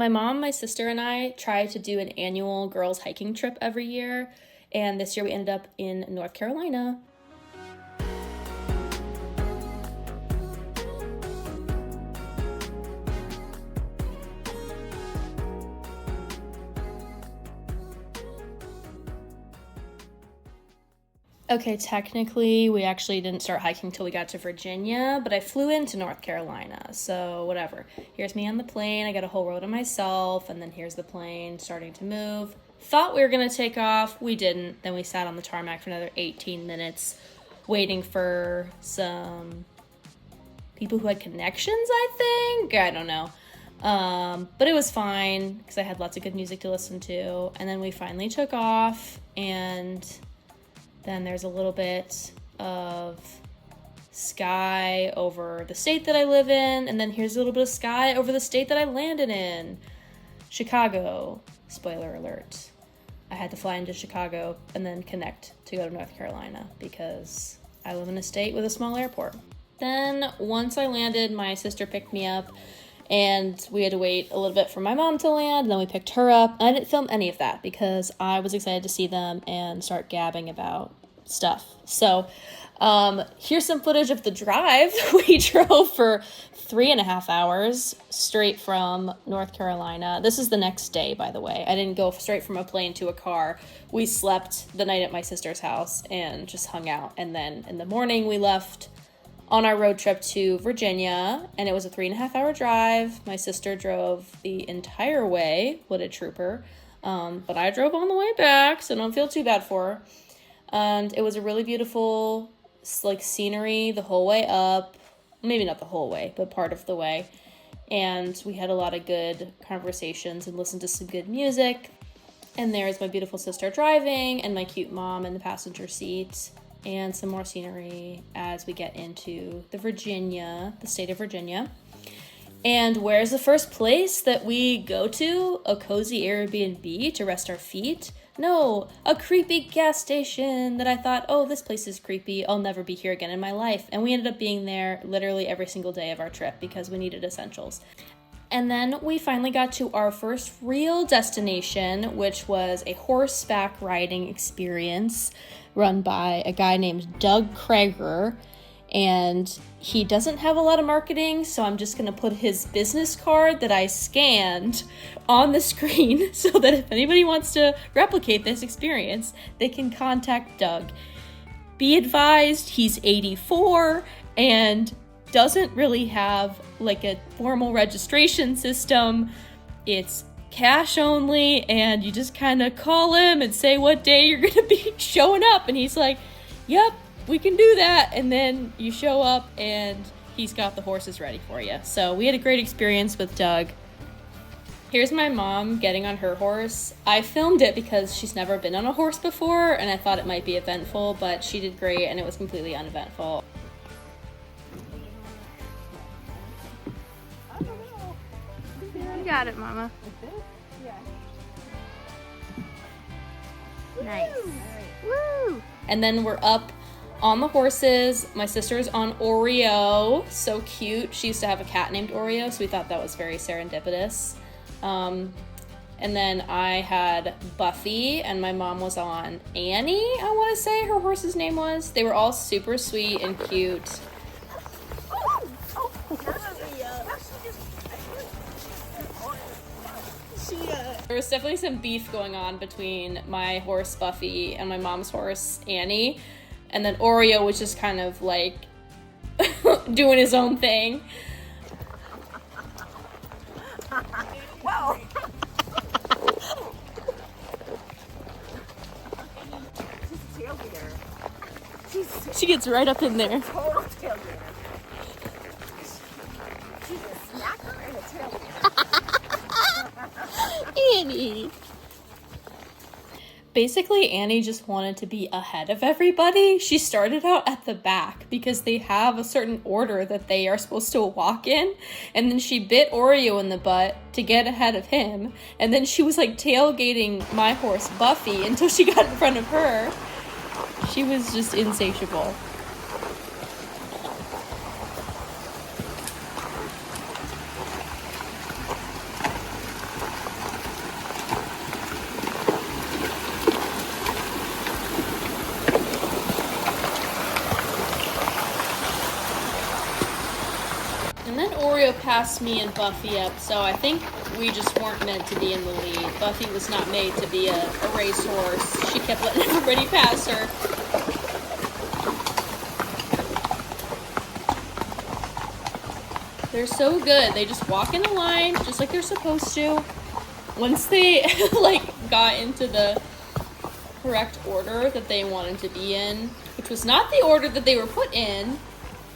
My mom, my sister, and I try to do an annual girls hiking trip every year, and this year we ended up in North Carolina. Okay, technically, we actually didn't start hiking till we got to Virginia, but I flew into North Carolina, so whatever. Here's me on the plane, I got a whole row to myself, and then here's the plane starting to move. Thought we were gonna take off, we didn't. Then we sat on the tarmac for another 18 minutes, waiting for some people who had connections, I think? I don't know. But it was fine, because I had lots of good music to listen to, and then we finally took off, and then there's a little bit of sky over the state that I live in, and then here's a little bit of sky over the state that I landed in. Chicago, spoiler alert. I had to fly into Chicago and then connect to go to North Carolina because I live in a state with a small airport. Then once I landed, my sister picked me up, and we had to wait a little bit for my mom to land, and then we picked her up. I didn't film any of that because I was excited to see them and start gabbing about stuff. So here's some footage of the drive. We drove for 3.5 hours straight from North Carolina. This is the next day, by the way. I didn't go straight from a plane to a car. We slept the night at my sister's house and just hung out. And then in the morning we left on our road trip to Virginia, and it was a 3.5 hour drive. My sister drove the entire way. What a trooper. But I drove on the way back, so don't feel too bad for her. And it was a really beautiful, like, scenery the whole way up. Maybe not the whole way, but part of the way. And we had a lot of good conversations and listened to some good music. And there's my beautiful sister driving and my cute mom in the passenger seat. And some more scenery as we get into the state of Virginia. And where's the first place that we go to? A cozy Airbnb to rest our feet? No, a creepy gas station that I thought, oh, this place is creepy. I'll never be here again in my life. And we ended up being there literally every single day of our trip because we needed essentials. And then we finally got to our first real destination, which was a horseback riding experience run by a guy named Doug Krager. And he doesn't have a lot of marketing, so I'm just gonna put his business card that I scanned on the screen so that if anybody wants to replicate this experience, they can contact Doug. Be advised, he's 84 and doesn't really have like a formal registration system. It's cash only, and you just kind of call him and say what day you're gonna be showing up, and he's like, yep, we can do that. And then you show up and he's got the horses ready for you. So we had a great experience with Doug. Here's my mom getting on her horse. I filmed it because she's never been on a horse before, and I thought it might be eventful, but she did great and it was completely uneventful. You got it, Mama. Yeah. Nice. Woo! And then we're up on the horses. My sister's on Oreo. So cute. She used to have a cat named Oreo, so we thought that was very serendipitous. And then I had Buffy, and my mom was on Annie, I want to say her horse's name was. They were all super sweet and cute. There was definitely some beef going on between my horse Buffy and my mom's horse Annie, and then Oreo was just kind of like doing his own thing. Whoa! She's a tailgater. She gets right up in there. Total tailgater. She's a snacker and a tailgater. Annie. Basically, Annie just wanted to be ahead of everybody. She started out at the back because they have a certain order that they are supposed to walk in. And then she bit Oreo in the butt to get ahead of him. And then she was like tailgating my horse, Buffy, until she got in front of her. She was just insatiable. passed me and Buffy up, so I think we just weren't meant to be in the lead. Buffy was not made to be a racehorse. She kept letting everybody pass her. They're so good. They just walk in a line just like they're supposed to. Once they like got into the correct order that they wanted to be in, which was not the order that they were put in,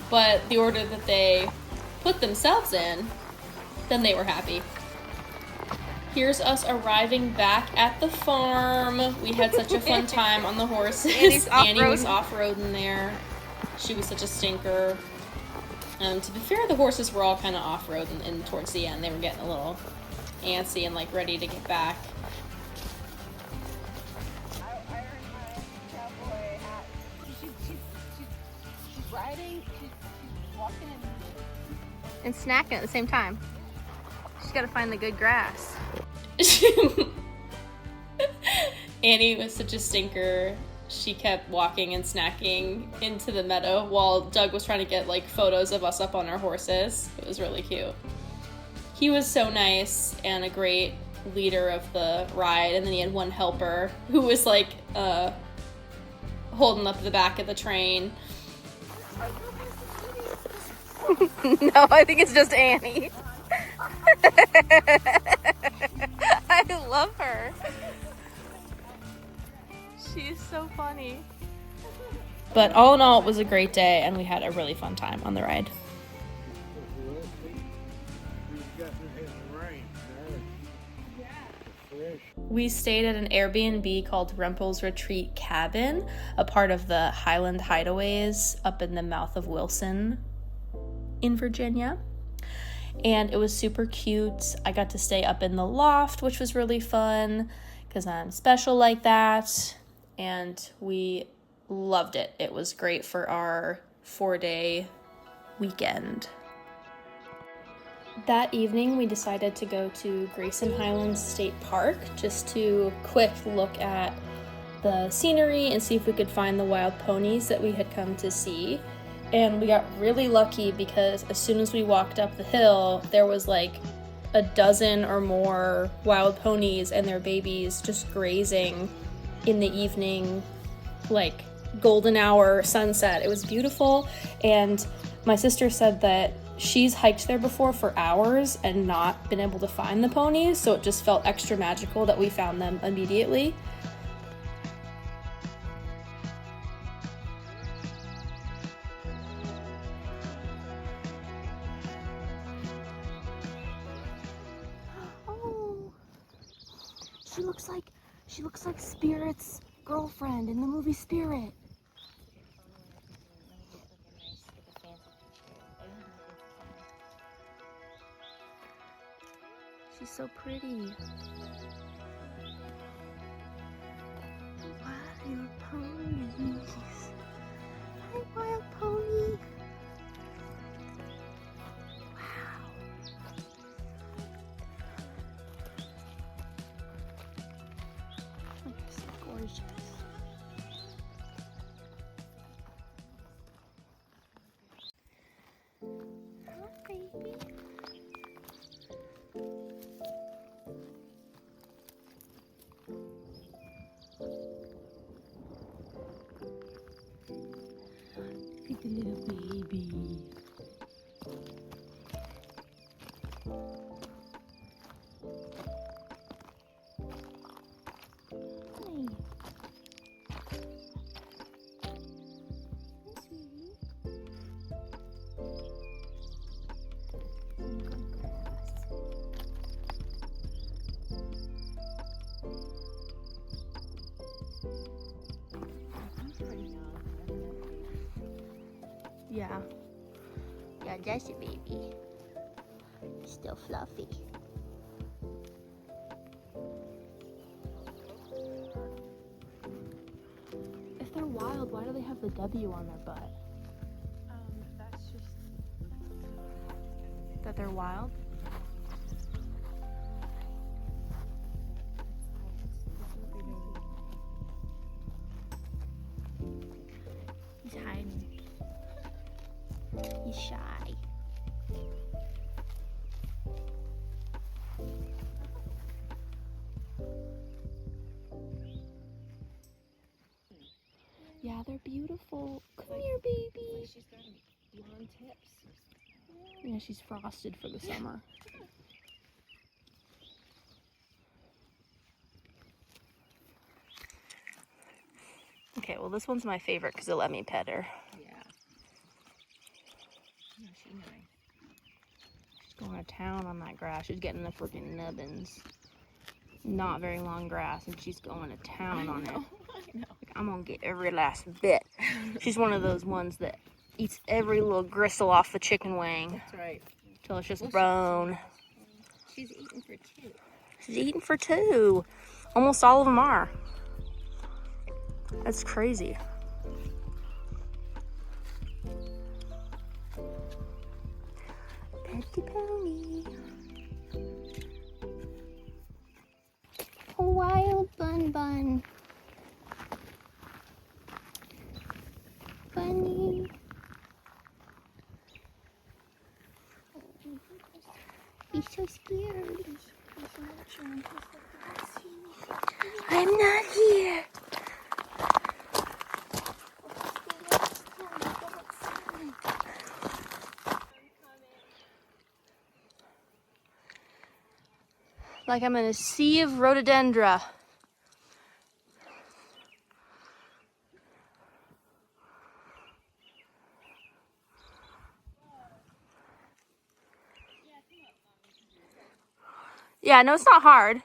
but the order that they put themselves in, then they were happy. Here's us arriving back at the farm. We had such a fun time on the horses. Annie was off-roading there. She was such a stinker. To be fair, the horses were all kind of off-roading, and towards the end they were getting a little antsy and like ready to get back. I earned my cowboy hat. She's riding, she's walking And snacking at the same time. She's got to find the good grass. Annie was such a stinker. She kept walking and snacking into the meadow while Doug was trying to get like photos of us up on our horses. It was really cute. He was so nice and a great leader of the ride, and then he had one helper who was like holding up the back of the train. No, I think it's just Annie. I love her. She is so funny. But all in all, it was a great day, and we had a really fun time on the ride. We stayed at an Airbnb called Rempel's Retreat Cabin, a part of the Highland Hideaways up in the mouth of Wilson in Virginia. And it was super cute. I got to stay up in the loft, which was really fun because I'm special like that. And we loved it. It was great for our 4-day weekend. That evening, we decided to go to Grayson Highlands State Park just to quick look at the scenery and see if we could find the wild ponies that we had come to see. And we got really lucky because as soon as we walked up the hill, there was like a dozen or more wild ponies and their babies just grazing in the evening, like golden hour sunset. It was beautiful. And my sister said that she's hiked there before for hours and not been able to find the ponies, so it just felt extra magical that we found them immediately. Oh, she looks like Spirit's girlfriend in the movie Spirit. She's so pretty. Wild ponies. Hi, wild pony. Wow. Look, so gorgeous. Hi, baby. Look at the little baby. Hi. Hi, sweetie. Some good grass. Yeah. Yeah, that's a baby. Still fluffy. If they're wild, why do they have the W on their butt? That's just That they're wild? He's hiding. He's shy. Yeah, they're beautiful. Come here, baby. She's got blonde tips. Yeah, she's frosted for the summer. Okay, well this one's my favorite because it let me pet her. Yeah. Yeah, she's nice. She's going to town on that grass. She's getting the freaking nubbins. Not very long grass, and she's going to town on it. I know. Like, I'm gonna get every last bit. She's one of those ones that eats every little gristle off the chicken wing That's right. till it's just bone. She's eating for two. She's eating for two. Almost all of them are. That's crazy. Petty pony. A wild bun bun. Bunny. He's so scared. I'm not here. Like I'm in a sea of rhododendra. Yeah, no, it's not hard.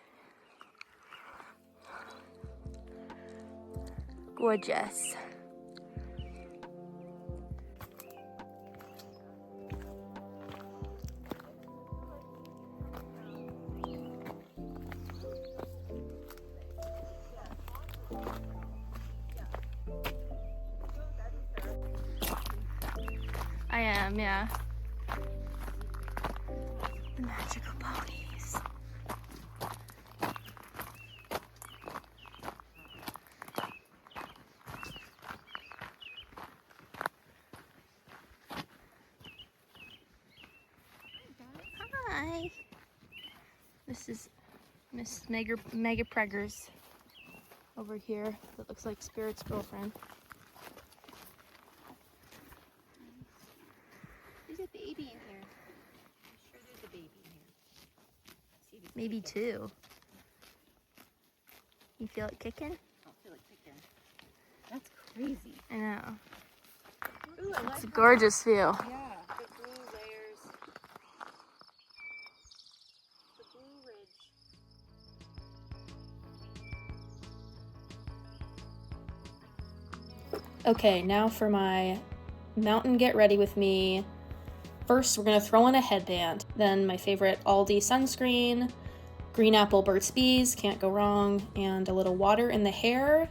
Gorgeous. I am, yeah. The magical ponies. Hi. This is Miss Mega Preggers over here. That looks like Spirit's girlfriend. There's a baby in here. I'm sure there's a baby in here. See the Maybe two. You feel it kicking? I don't feel like picking. That's crazy. I know. Ooh, I like It's a how- gorgeous view. Yeah, the blue layers. The blue ridge. Okay, now for my mountain get ready with me. First, we're gonna throw on a headband. Then my favorite Aldi sunscreen, green apple Burt's Bees, can't go wrong, and a little water in the hair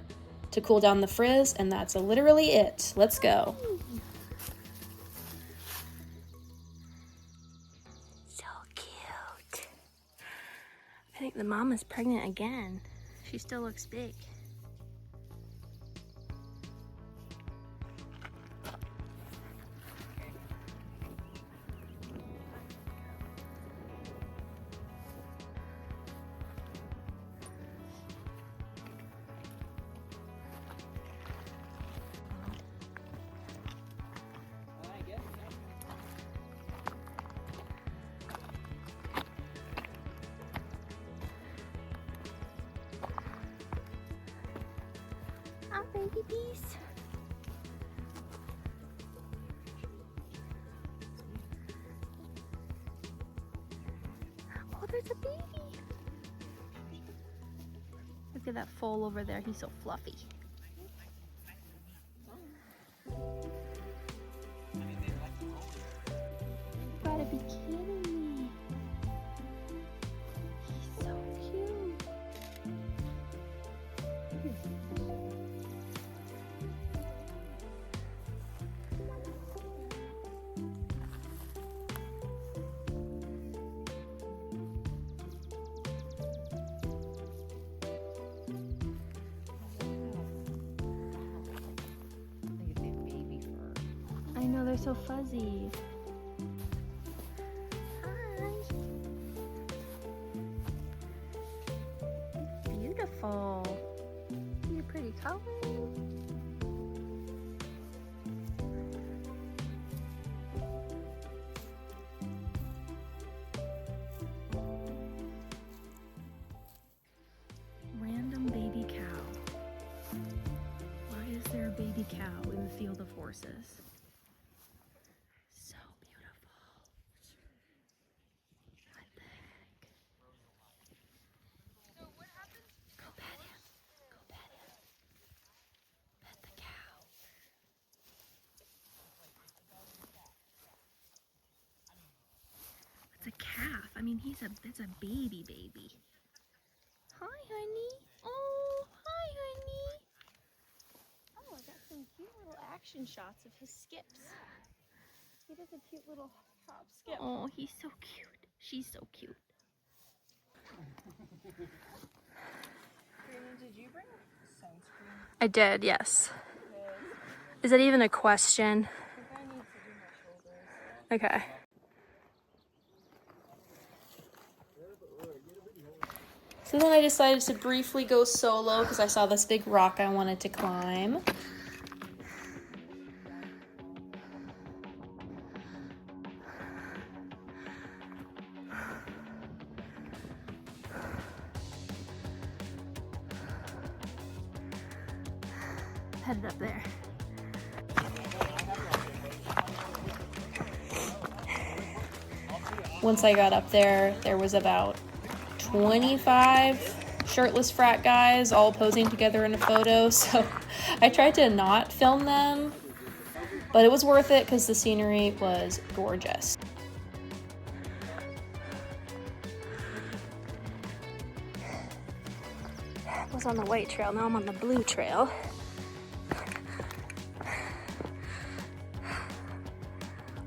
to cool down the frizz, and that's literally it. Let's go. So cute. I think the mom is pregnant again. She still looks big. Oh, baby bees. Oh, there's a baby. Look at that foal over there. He's so fluffy. You gotta be kidding me. He's so cute. Look at the baby fur. I know, they're so fuzzy. Hi. Beautiful. You're pretty color. cow in the field of horses. So beautiful. What the heck? Go pet him. Go pet him. Pet the cow. It's a calf. I mean, it's a baby. Hi, honey. Oh, hi, honey. Oh, I got some cute little action shots of his skips. He does a cute little hop skip. Oh, he's so cute. She's so cute. Brandon, did you bring sunscreen? I did, yes. Is that even a question? I think I need to do my shoulders. Okay. So then I decided to briefly go solo because I saw this big rock I wanted to climb. Headed up there. Once I got up there, there was about 25 shirtless frat guys all posing together in a photo, so I tried to not film them, but it was worth it because the scenery was gorgeous. I was on the white trail, now I'm on the blue trail.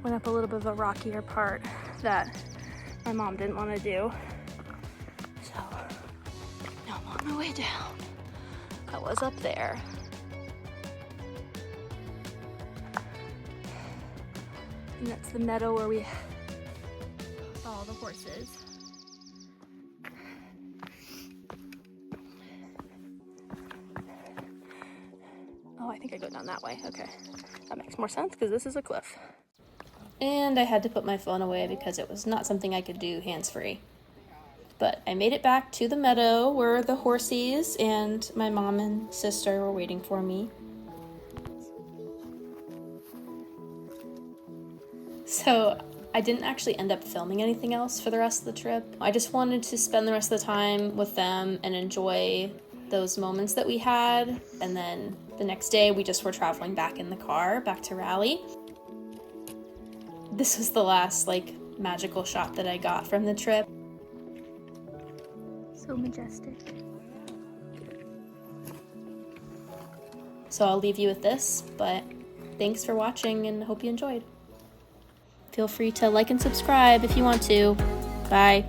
Went up a little bit of a rockier part that my mom didn't want to do. So now I'm on my way down. I was up there. And that's the meadow where we saw the horses. Oh, I think I go down that way. Okay. That makes more sense because this is a cliff. And I had to put my phone away because it was not something I could do hands-free. But I made it back to the meadow where the horsies and my mom and sister were waiting for me. So I didn't actually end up filming anything else for the rest of the trip. I just wanted to spend the rest of the time with them and enjoy those moments that we had. And then the next day we just were traveling back in the car, back to Raleigh. This was the last magical shot that I got from the trip. So majestic. So I'll leave you with this, but thanks for watching and hope you enjoyed. Feel free to like and subscribe if you want to. Bye.